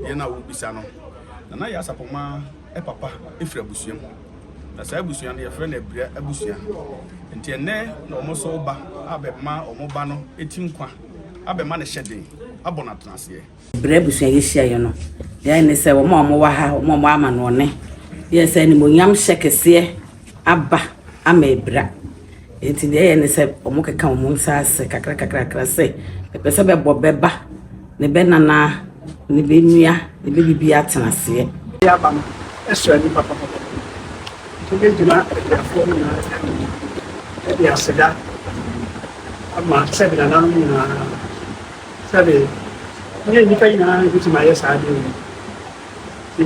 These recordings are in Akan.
yena wo bisa no na ya sapoma papa efra busuam na sa busuam no ye frɛ na ebra abusuam nti ene na omo so ba abema omo ba no etimkwa abema ne hyeden abona tenase ebra busuam ye hia ye no ya ne sɛ omo wa ha omo ama no ne ye sɛ ni monyam hyekese aba ama ebra nti ye ne sɛ omo keka omo nsase kakra sɛ pese be bo beba ne be nana ne be nua ne be bibia tenase ya ba no eso ani papa to be dina ya fo na ya seda ama sebe na nanu na sebe ni kai na kuti ma ya sa de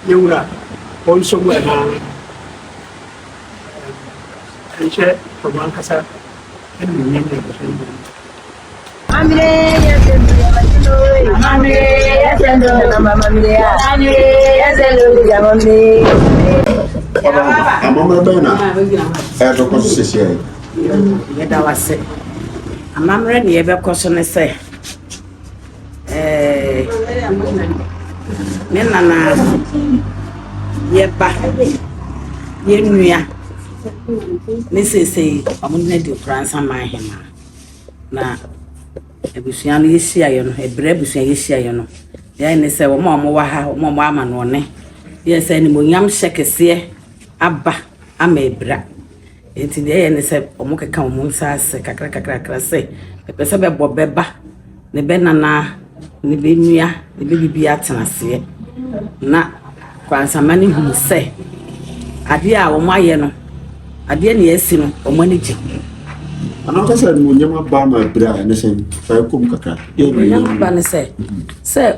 yura also wa na enche to man kasa ni Amire yasendo yamachino amire yasendo namamire amire yasendo yamamire amamre bena to ko sisi ye da wase amamre ne ye be koso ne se ne nana ye ba ye nua ne sese amunne de Fransa mahema na ebusuan no yehia ye no ebra ebusuan yehia ye no ya ne se wo ma wa ha wo ma ama no ne ye se ni monyam hyekese aba ama ebra enti ye ne se omo keka omo nsase kakra se pese be bo beba ne be nana ne be nua ne be bibia tenase na kwansamani hu se ade a wo ma ye no ade ne yesi no omo ne ji ana ka se mo nyama ba ma bra ne se fa kom kaka ye nyama ba ne se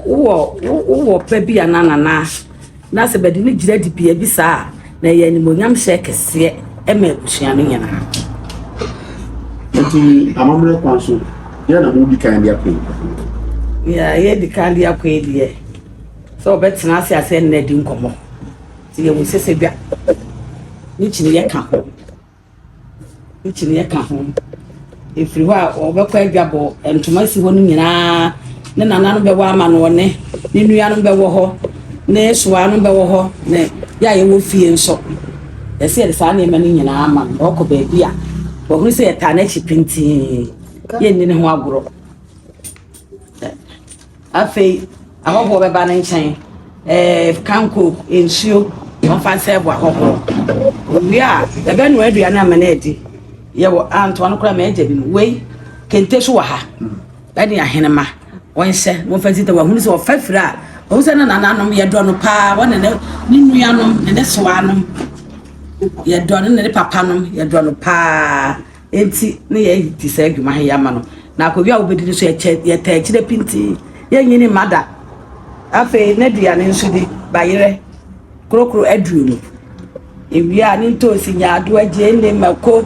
wo pa bia na se bedi ne gira di bia bi sa na ye ni mo nyam hye kese e ma busuan no nyana enti amamre kwanso ye na mo bi kan dia ko ya ye di kan dia ko die so betina ase na di nkomo ti ye wo sese bia ni chini ye ka ho ifri wa obekwa adwabo entoma si ho no nyina ne nana no bewo ama no ne nua no bewo ho ne soa no bewo ho ne ya ye wo fie nso ese ye sa na ema no nyina ama no ko ba bia wo hu se eta na chi pinti ye ni ne ho agoro afei ahoho beba na nchen kanko ensuo on fa se bo ahoho wi a ebe no aduane ama na edi ye wo Antoine kura me ajabi no wei kente so wa ha ba ni ahenema won hye mo fa sita wa hunu se wo fafira o se na nananom ye do no pa wona ne nuanom ne soanom ye do no ne papa nom ye do no pa enti ne ye ti se adwuma ha ya ma no na akobia wo bedi so ye ta kire pinti ye nyini mada afi ne duane nso di bayire krokro aduru no ewia ni to si nya ado agye ne mako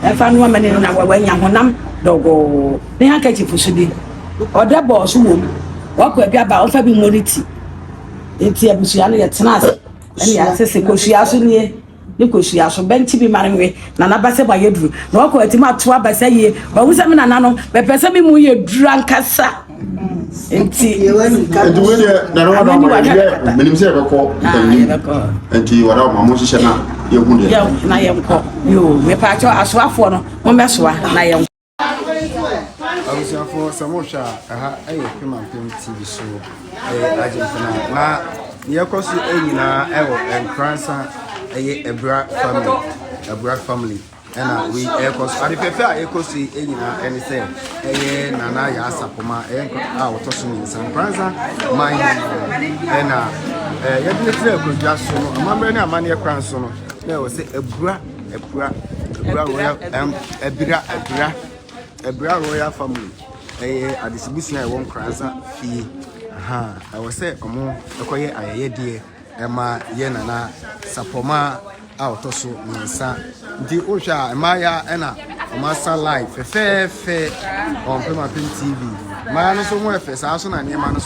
efa no amane na wanya honam dogo ne hanka chifusu di oda boss wo wako abia ba ofa bi moriti enti abusuya no ye tenas ene ya sese koshia so nie ne koshia so benti bi marenwe na na base ba yeduru na wako atima to abasa ye ba wusa me na nano be pese mi mu ye duru ankasa enti duwe na ro na menim se ko enti wara ma mo hye na ye hu de na ye nko yo me pa cho asoafo no mo mesoa na ye nko for Samosha, Pimampim TV show, Argentina. Na Yakosi Enina, and Cransa, a black family. And we Ecos, I prefer Ecosi Enina, and say, Nana Yasapoma, our Tosun, San Pranza, my and Yadney could just so, Mamma Mania Cranson. There was a bra, a bra royal family. A distribution I won't cross fee. I was say, Omo, Okoye, I dear, Emma Yenana, Sapoma, out also, Nisa, the Osha, Maya, Anna, Master Life, fair on Pimampim TV. My answer somewhere first, I also know Yamano.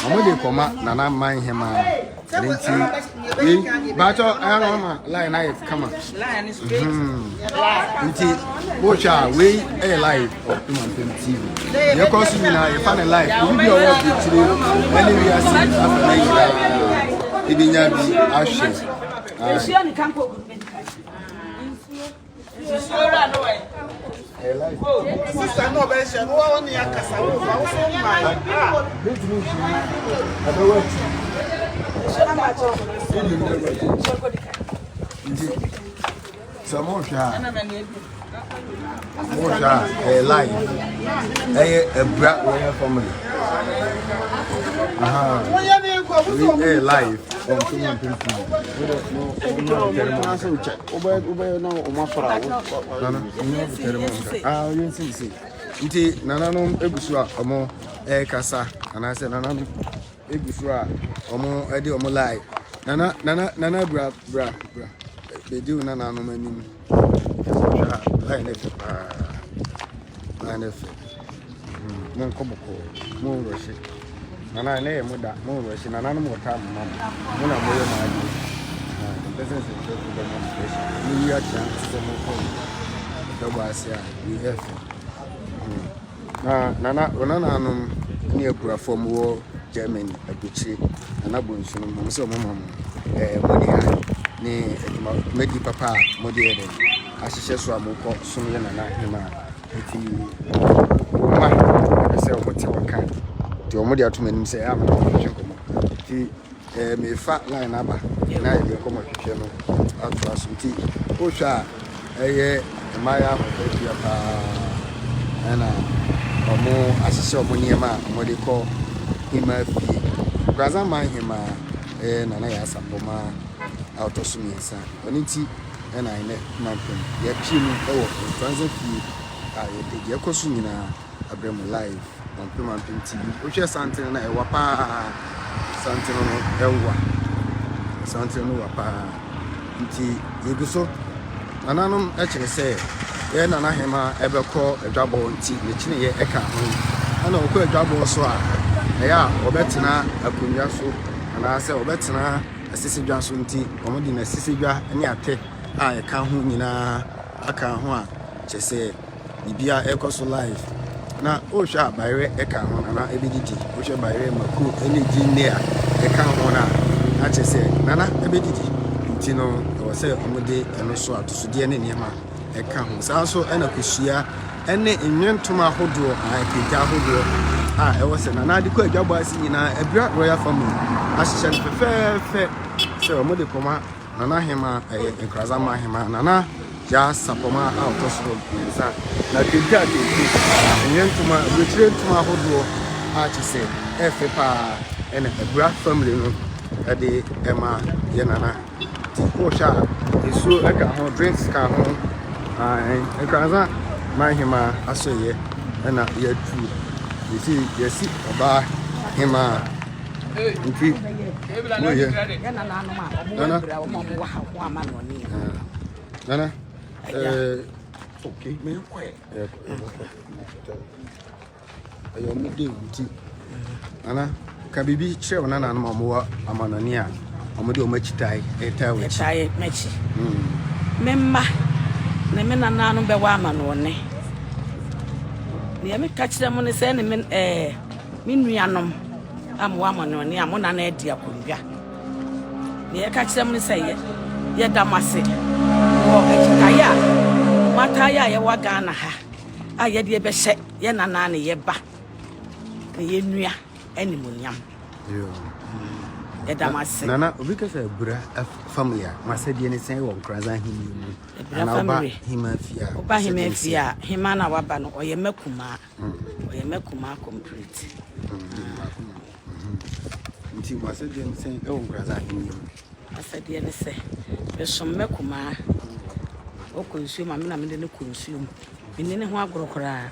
I'm with the coma, Nana, mind him Bato ama line I come on. Line is straight. Bocha we a live of Human TV. Your costume now you find a live. You be your work today. Anyway, I see after Ibinya ashes. Sister no be she no one ya kasa wo fa wo so mai. Mosha live. A brat royal family. Live on Human TV. Nti nananom egusu a omo kasa anase nananom egusu a omo ede omo live nana bra bedi nananom anim line efe mon komoko mon roshi nana na ye muda mon roshi nananom wota mama mo na moyo na adi business is just the demonstration we are trying to come the basia we have nana anum ni apura from wo Germany abuchi nana bonsu mo so mama modi ha ni medi papa modi ede ahihye so amoko so ye nana hima eti ma se o moti waka ti o modi atomanim se ya ma hwenkomo ti me fa line aba na ye komo hwehwe no atwa so ti o hwa eye maya ho ti pa ana omo asise omo niema omode ko hima fi braza man hima nana ya sapoma autosumiensa oniti na ine mampem ya pimu ewo transit fi ye kosu nyina abremu live on mampem TV ohwe santen na ewa pa santen no ewa santen no wa pa nti yeguso nananom ekire se ye nana hema ebekọ edwabo nti ne kine ye eka ho ana okọ edwabo so a ya obetena akonwa so ana se obetena asisi dwa so nti omodi na asisi dwa ne ate a eka ho nyina aka ho a chese bibia ekoso live na ohwa bayre eka ho na ebedidi ohwa bayre maku energy ne a eka ho na a chese nana ebedidi nti no wose omodi eno so atosode ne niema eka ho sa so ena kusua ene enwentoma hodo a pita hodo a ewose nana ade ko adwabo asi nyina ebra royal family ahihye fefefe se omodi koma nana hema enkraza ma hema nana ja sapoma out of sa na pita enwentoma retreatuma hodo a chise efe pa ene ebra family no ade ema ye nana ti osha isu eka ho drinks ka ho enkraza ma hema asoye na ya tu yesi oba hema nti moye nana okay me kwe ayo mi de nti nana ka bibi chere nana no mo amanani a omode o machitai eta we tai mechi memma na me nana no be wa amanone ne me ka kire mo ne se ne me nuanom amwa amanone a mo nana edi akondwa ne ka kire mo ne se ye damase o ekitaya mataya ye wa Ghana ha a ye de be hye ye nana ne ye ba ne ye nua animonyam yo damase nana obi ka say bura family a masedi ne sen wo kraza himi mu na oba himafia oba himafia hima na waba no oye makuma complete nti masedi ne sen wo kraza himi mu masedi ne se besom makuma o consume amina me ne consume binne ne ho agoro kora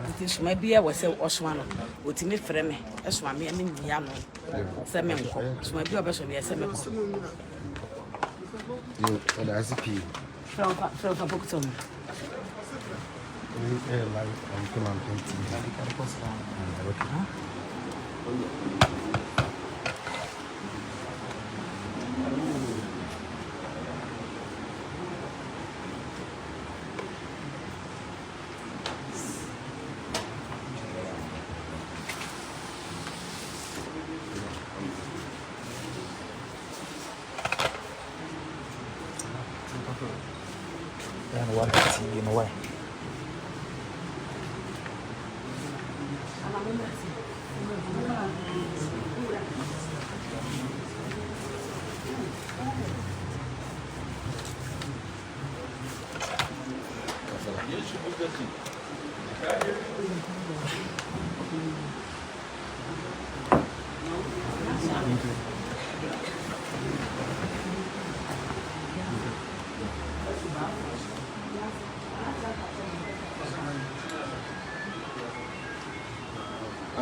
it is my beer was Oswano, what me frame, as one me and Yano, Semenko, so my beer was a Semenko. You, that's a pea. From a book to live on Kumampin TV. And what TV in a way.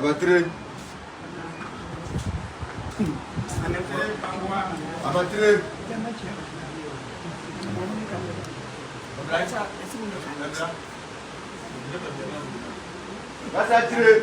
Abattre. Abattre. Vas-y, attirer.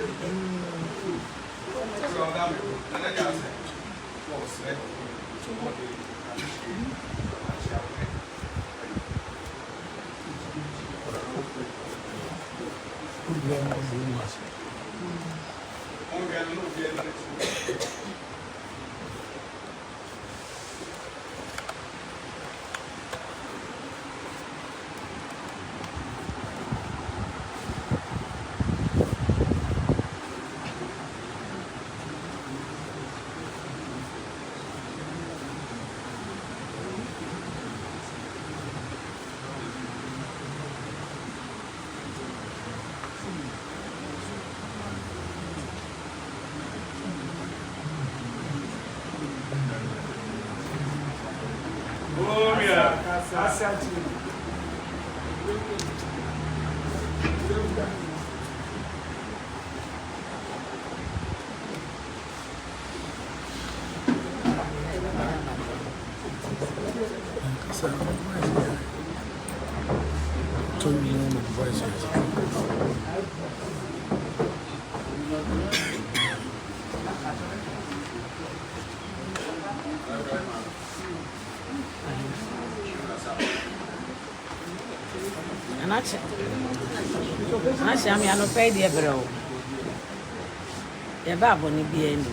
Anachi ami anope de bro. Ye ba boni bi enu.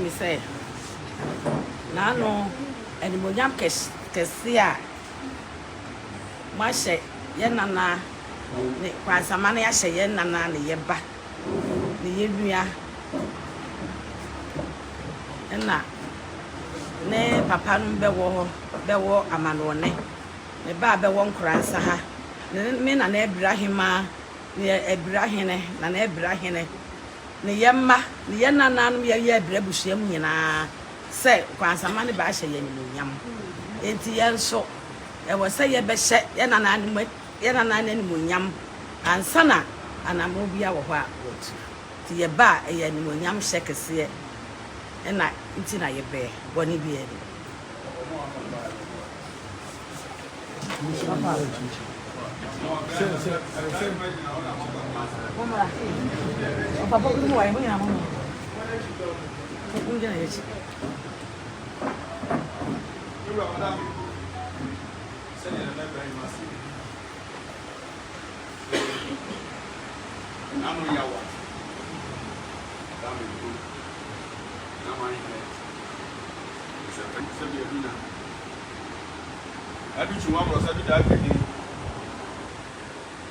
Mi say. Na no eni monyam kesi a ma hye ye nana ne kwansama na ya hye ye nana ne ye ba. Ne ye nua. Na ne papa no bewo amanone. Ne ba bewo nkransa ha. Me na Ibrahima ne Ibrahine na Ibrahine ne yemma ne yenana no ye abrabusuam nyina se kwansama ne ba hye ye nyam enti yenso e wo se ye be hye yenana ne nyam ansana anamo bia wo ho a wotu ti ye ba e ye nyam hye kese e na enti na ye be boni bi e Papa, como é? Vamos lá, vamos. Vamos lá, gente.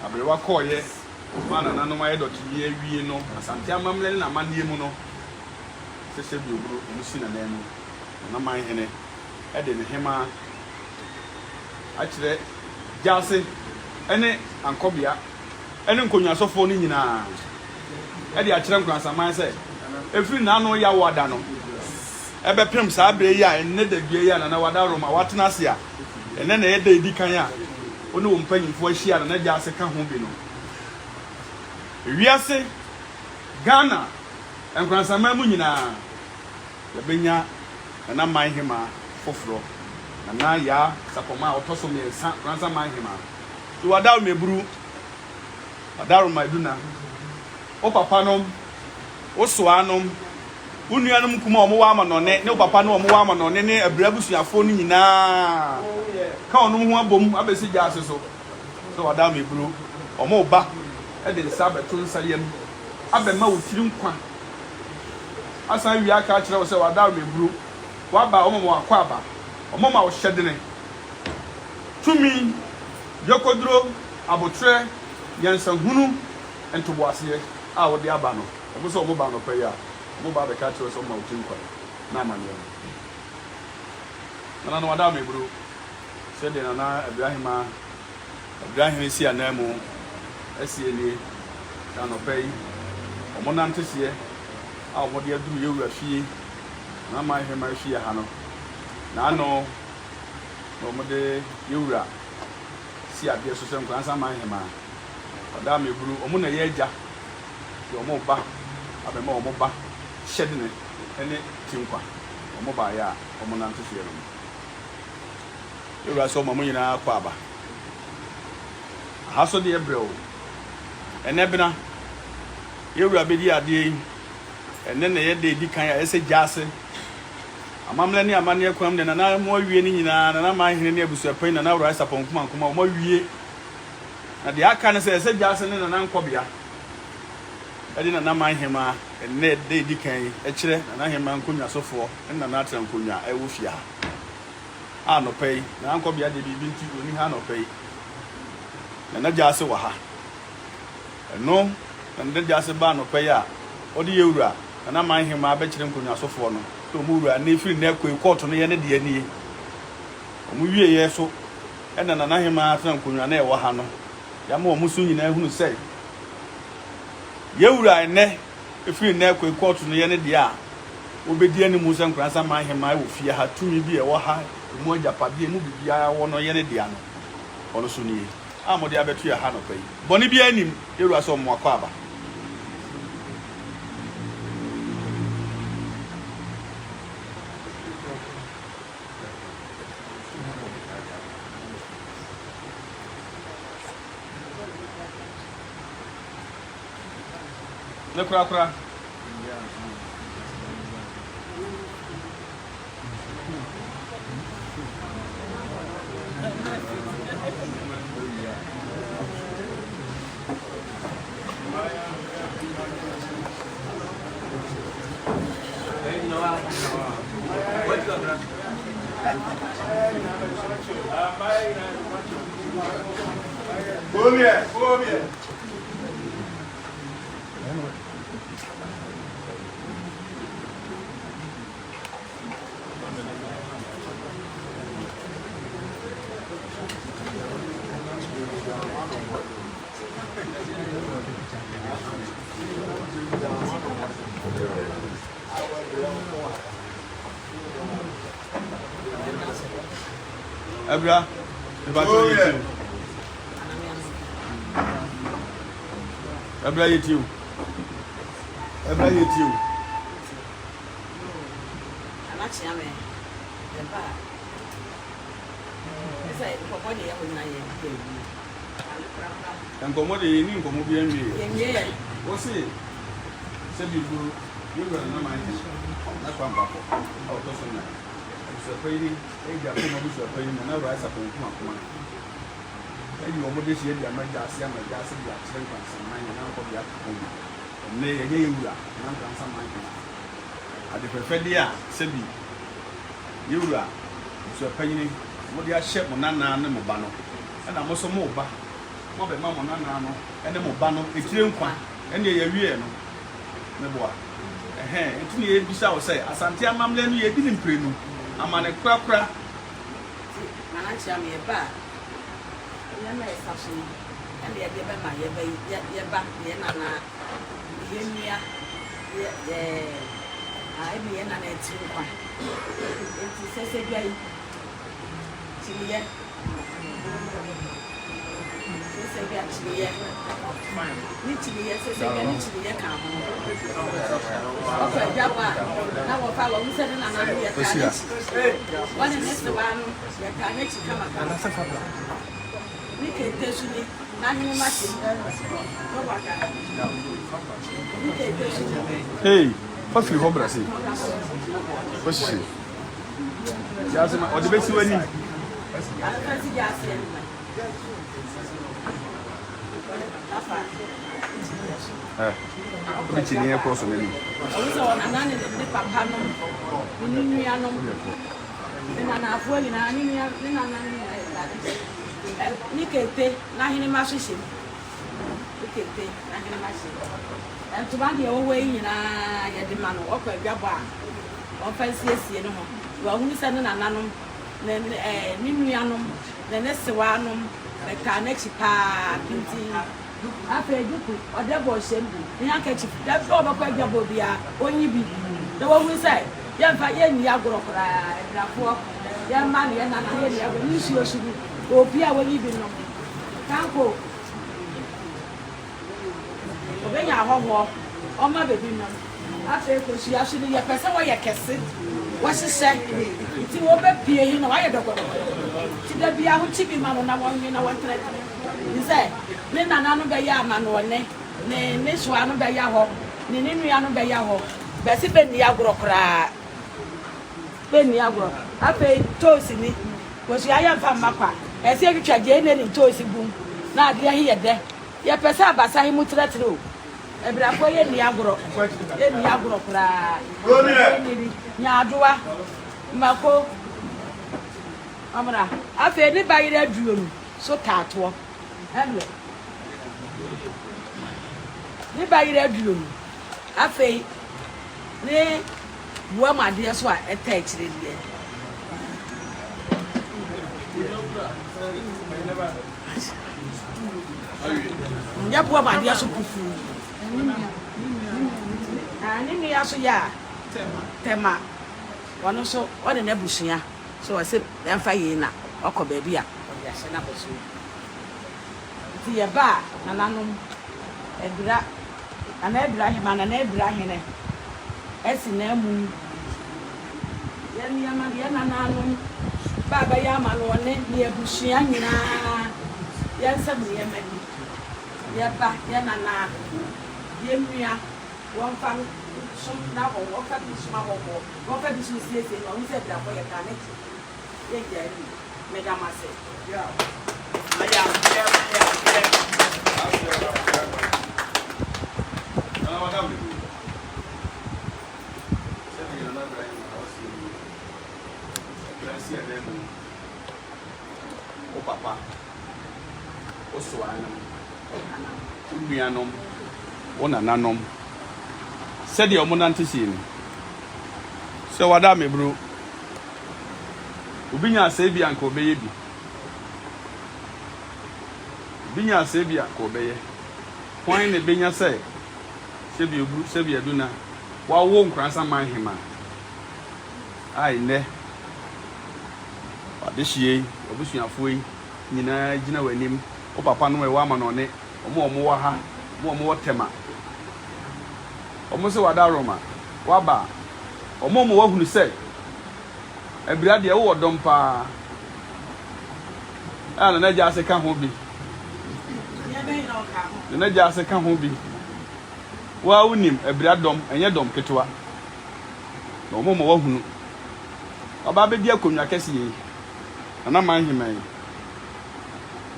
Abrewa koye mana nanu ma yedo tie wie no asante amamle na manie mu no sese bi obro musi na nanu na man hene e de ne hema a kire jase ene ankobia ene nkonwa sofo ni nyina e de a kire nkwansa man se efiri na no ya wada no e be pem sa abre ya ene da due ya na wada roma watena se a ene na ye da edikan ya onu wo mpanyimfo ahia na jase ka ho bi no wiase Ghana enkwansama mu nyina yebenya na man hema foforo na ya sapoma otoso me sa kwansama hema to wada meburu Adaru Maiduna. O papa nom, o soa nom, wo nuanom kuma omo wa ama no ne o papa no omo wa ama no ne abrabusuafo no nyina. Ka onom ho abom abesi gya ase so. So Adaru Meburu, omo ba e de nsa beto nsa yam. Abema wo tiri nkwa. Asan wi aka kire wo se Adaru Meburu, wa ba omo mo akwa aba. Omo ma wo hyedene. Tumi yokodro abotre yansanhunu entoboase a wo de aba no obo so omo ba no pa ya omo ba be ka kire so ma otin kwa na amane na no Adaru Meburu se de na Ibrahim si anamu asie ni na no pa yi omo nante sie a omo de aduru yewura fie na ma hema fie ha no na no omo de yewura si ade so se nkwan sa ma hema Adaru Meburu omo na ye agya de omo ba abema omo ba hyedene ene tinkwa omo ba ya omo nante sie no yewura so omo nyina akwa aba haso de ebreo ene bena yewura be di ade ene na ye de di kan ya ese jase amamle ni amane akwam de na mo awie ni nyina na ma hene ne abusuapan na wura sapon kuma kuma mo awie na de aka ne se ese jase ne na nkobia edi na ma hema ene de di kan e kire na hema nkonya sofo na atra nkonya e wo fia a no pay na nkobia de bibi nti oni ha no pay na jase wa ha eno na jase ba no pay a odi yewura na ma hema abekire nkonya sofo no to mu wura na efiri na ekwe court no ye ne de ani omu wie ye so ena na hema atra nkonya na e wa ha no ya ma omu so nyina hunu sei yewura ene efiri na ekwe court no ye ne de a obedi ani mu se nkransa ma hema wo fie ha tumi bi e wo ha mu ajapade mu bibia wo no ye ne de ano ono so ni amode abetu ya ha no pai boni bi anim yewura so mo akwa aba le kura Come here. Abra, Abra yetiu. Amachi ame. Eba. Esa popo de ya wona ye. Nkomo de ni nkomo bi enwe. Yenye. Wo se bi bu yewura na ma yi. Na kwa mbako. O to so na. So pay eja ko mo so pay na wura sapon kuma. Eyi omo de sie dia magasi dia chere kwansa man na nko bia ko mu. Ne ye yewura na kwansa man. Ade perfect dia se bi yewura so pay ni mo dia hye mo nana ne mo ba no. Na mo so mo ba. Mo be ma mo nana no ene mo ba no ekire nkwa ene ye wie no. Me boa. Etu ne ye bisa wo say asante amamle no ye di nimprenu. Amane kura Manachi ame eba. Ya na esafu. Ene ye be ma ye ba ye nana ye nia ye ai bi ye nana eti nkwa. Eti sese gbai. Chiliye. Sese gbai chiliye. Ni chiliye sese gbai ni chiliye ka ho. Ofa jaba na wo fa wo se na na ye ka. One next one ya ka ne chika maka. Ni ke tesuni Hey, what's your hobby? What's she? Just my, or the best you any? Which in here cross on any? Also, on a nanny, the papa, no, Nikete, Nahini Mashishim. Nikete, Nahini Mashim. And to run your way in a demand of a gaba. Or fancy, you know. Well, who is sending an annum, then Nimianum, the Nessawanum, the Carnexipa, Pinty. After you put or devil shame, the handkerchief, that's all of a gabobia, only be the one we say, young Fayen Yagro, young man, and I will use your shoe. Opia will even know. Can't go. Obey your home, or my baby. After she actually a person where you can sit. What's the say? It's over Pia, you know, I don't know. She don't be a chippy man on one, you know what he said. Then another man or ne, this one by Yaho, Niniano by Yaho, Bessie Ben Yagro cry. Ben Yagro. I paid toast in it. Was I am from Mapa. I say you charge any toast in boom. Now, dear, here there. Your person, Basai Mutratro. A bravo in Yagro. In Yagro cry. Yadua, Mako. Amara. I fed it by their dream. So catwalk. Hamlet. They buy their dream. I fay. Nay, one my dear swat attached it there. Yap, what my dear so food. And in the answer, ya. Tema. One also, what an ebushia. So I said, then Fayena, or baby. Yes, and I was the bar, Nanum, and Abraham and Abraham. As in their moon. Yanam, Baba Yaman, near Bushiana. Yes, some Yemen. Yapa, Yanana, Yemia, one family, some now, or what is small, what is Miss Lizzie, or said that way a connect. Yes, Madame, I said, yeah. O papa, o swanum, Ubianum, o nananum, said your monantisin. So what I may brew Ubinia Sabian ko baby. Binya Sabia ko beye. Why ne binya say? Sabia duna. Wa won kransa man hima. Ai ne. Adehie, obusuafo yi nyina gina wanim. O papa no e wa ma no ne. Omo wa ha, omo tema. Omo se wada Roma. Wa ba. Omo wa hunu say. Ebira de wo dom pa. Ana na ja se ka ho bi. Na ja se ka ho bi. Wa unim ebira dom enye dom ketwa. Na omo wa hunu. Oba be di akonwa kese yi. Ana man himan.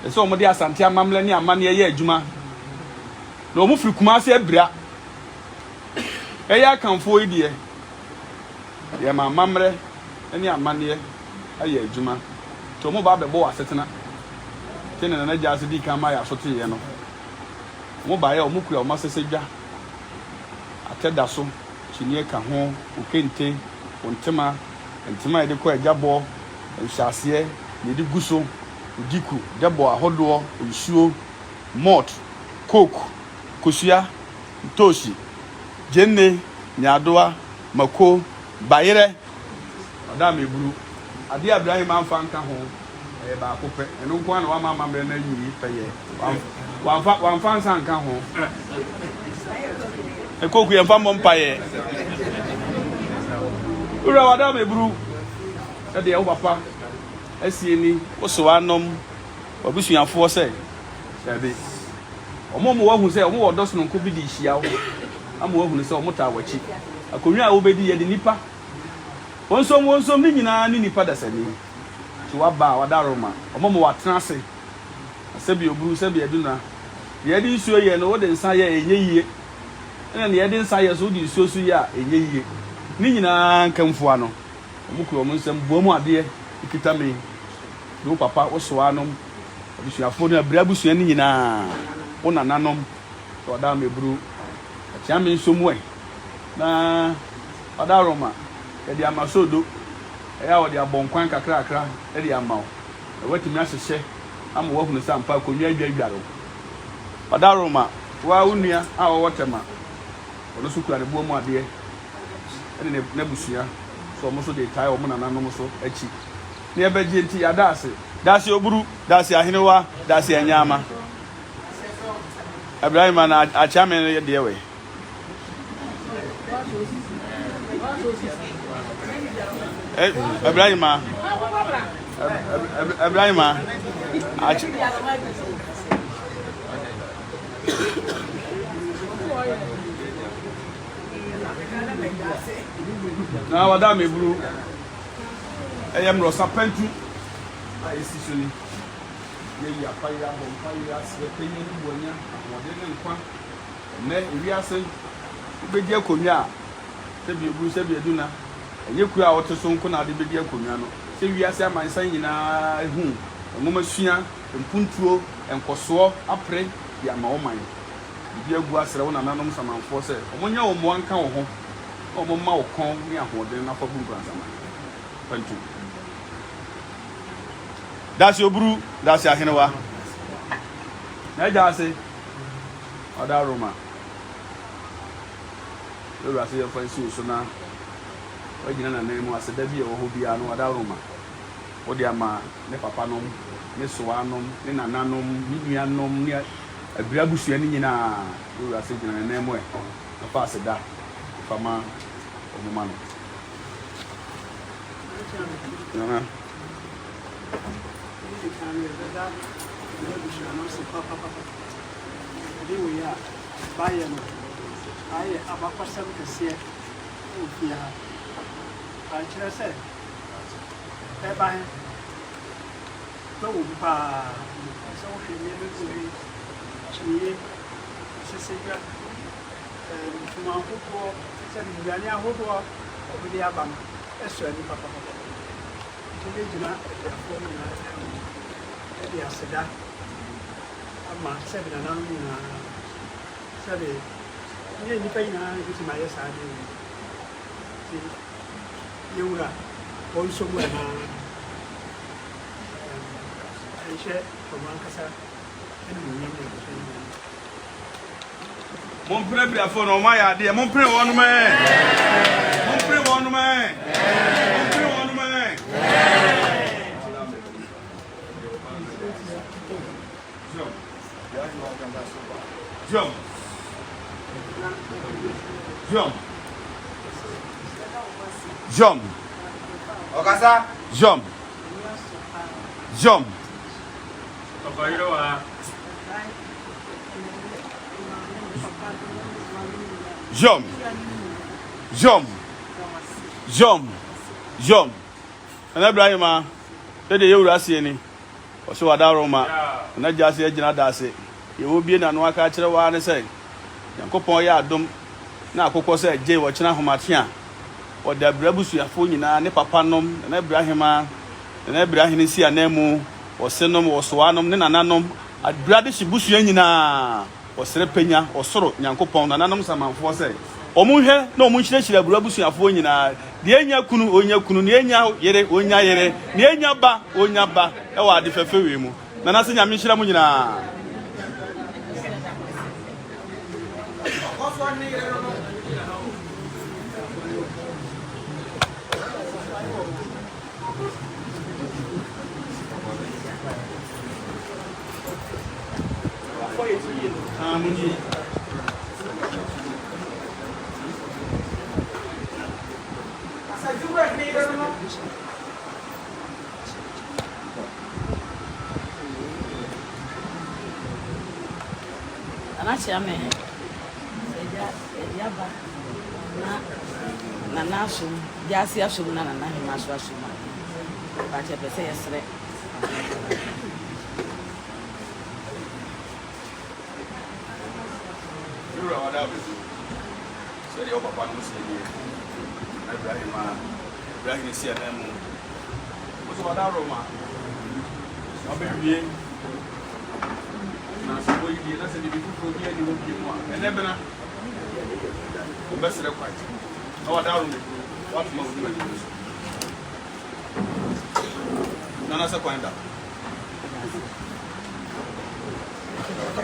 Eso omo di asante amamle ni amane ye adwuma. Na omo firi Kumase ebira. Eya kanfo idie. Ye mamamre eni amane aye adwuma. To omo ba be bo asetena. Tene na ja se di kan ma ya sote ye no. Omo ba ye omo kura omo sesedwa. Ateda so chinie ka ho okente ontema ntema ye de ko ajabo nhyase ye de guso udiku debo ahodo nsuo malt coke kosua toshi jenne nyadoa mako bayere odam eburu ade Abraham amfa nka ho ba akopɛ eno nko na wa mama mre na yi pɛye wamfa nsa nka ho ekoku ye mfa mompaye ura wadam eburu ade ye wo papa asieni wo so anom obusuafo se dabi omo mo wahu se omo wodo so nko bi di hia wo amo wahu se omo ta wachi akonwa a wo bedi ye de nipa wonsom ni nyina ni nipa dasani ti waba wadaroma omo mo watena ase asebi oburu sebi eduna ye di isuo ye no wo de nsa ye enye yie ena ne ye de nsa ye so di isuo su ye a enye yie ni nyina nkamfo ano omo kuro omo nsem buomu ade ikita me do papa wo so anom abisuafo no abira busua ni nyina wo nananom wada meburu atia me nsomu na wadaroma e di amasodo e ya wo di abonkwan kakra e di amawo e watimi asese am wo hunu sampa konwa adwadwaro wadaroma wa unua a wo wotema ono so kura ne buomu ade ene ne busua so mo so de tai o mo nananom so achi ne ebeje nti ya dase oburu dase ahenewa dase anyama Ibrahim na achame de we Ibrahim na wada meburu eyem ro sapentu esi soni ye ya fire bomb fire se penye ni bonya wode ne nkwa ne wiase ubedi akonwa se bi eburu se bi eduna enye ku a wote so nko na de bedi akonwa no se wiase amansan nyina hu omoma sua mpuntuo enkoso apre ya ma oman bi agu asere wo nananom samanfo se omonya wo mo anka wo ho omoma wo kon ni ahode na fa bu nkwansama pantu dasi oburu dasi ahenewa na jase oda roma lolu ase yo fansi so na wagina na nemu aseda bi wo ho bia no oda roma odi ama ne papa nom ne soa nom ne nananom ne nuanom ne abira busua ni nyina lolu ase gina na nemu na fa aseda fama omuma no na Edi aseda ama sebe na nanu na sebe ni nipa ina biti ma yesa ade ti yura onso mu na aisha toman kasa eni ni ni mon pre bia fo no ma ya de mon pre wonu me mon pre wonu me mon pre wonu me Jom. Okasa. Jom. Ana Ibrahim de yewura ase ni o so wada roma na jase agina dase ye wo bie na no aka kire wa ne sai yankopon ya adom na akokọ sai je wo kina homate a o da brabusuafo nyina ne papa nom na Ibrahim si anemu o senom o soanom ne nananom abrade hibusua nyina o sere penya o soro yankopon nananom samanfo sai omunhwe na omunhyirehira brabusuafo nyina de enya kunu onya kunu ne enya yere onya yere ne enya ba onya ba e wa de fefewe mu na nase nyame hyira mu nyina akyerɛ me ɛdi aba na nana asom gyaase asom na nana hema so asom a bakyɛ pɛ sɛ yɛserɛ Yura wada bezu. Sɛ yɛ papa no sɛ yɛ. Ibrahim si ana mu. Mo wada Roma. Abewie. Na sɛ wo yi na sɛ de fufu ni ani wo bi mu a. Ɛnɛ bena. Wo bɛsrɛ kwai. Na wada Roma. What mo wo ni so. Nana sɛ kwai da.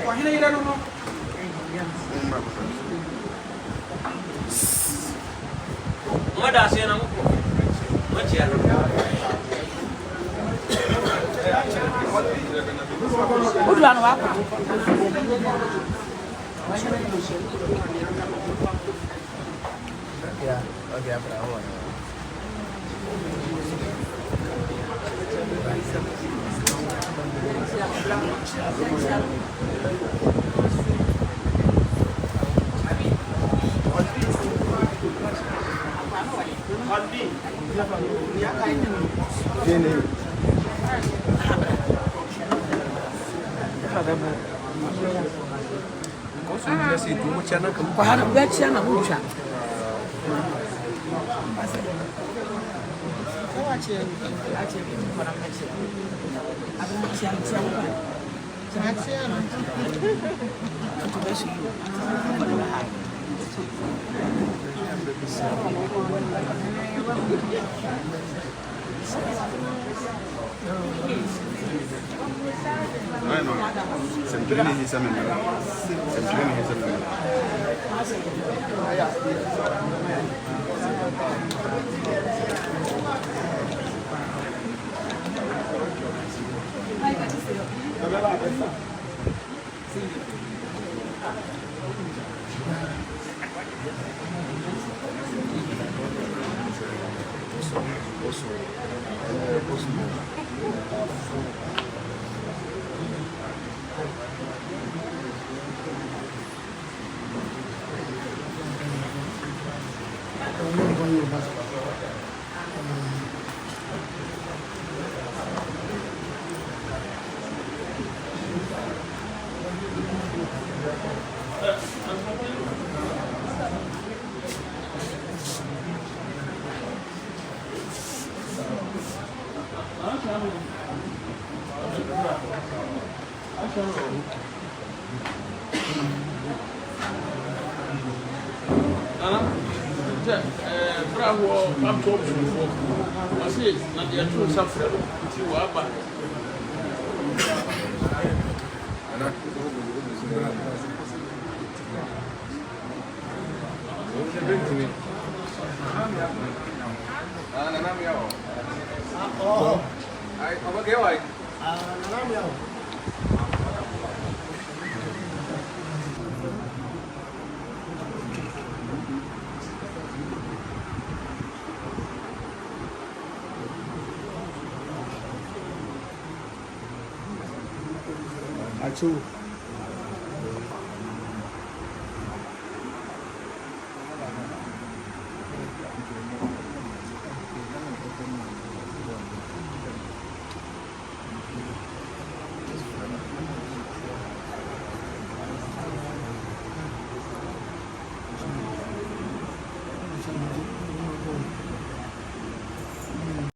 Kwa hina ira no. Mada siya na mo po. Machiya. Udu ano wako? Yeah, okay, I want. Kwa hana kubetia na mcha. No. Sempre nem isso mesmo. Sempre nem isso mesmo. Bravo, I'm talking for. I say, not yet to suffer. You are back. Acho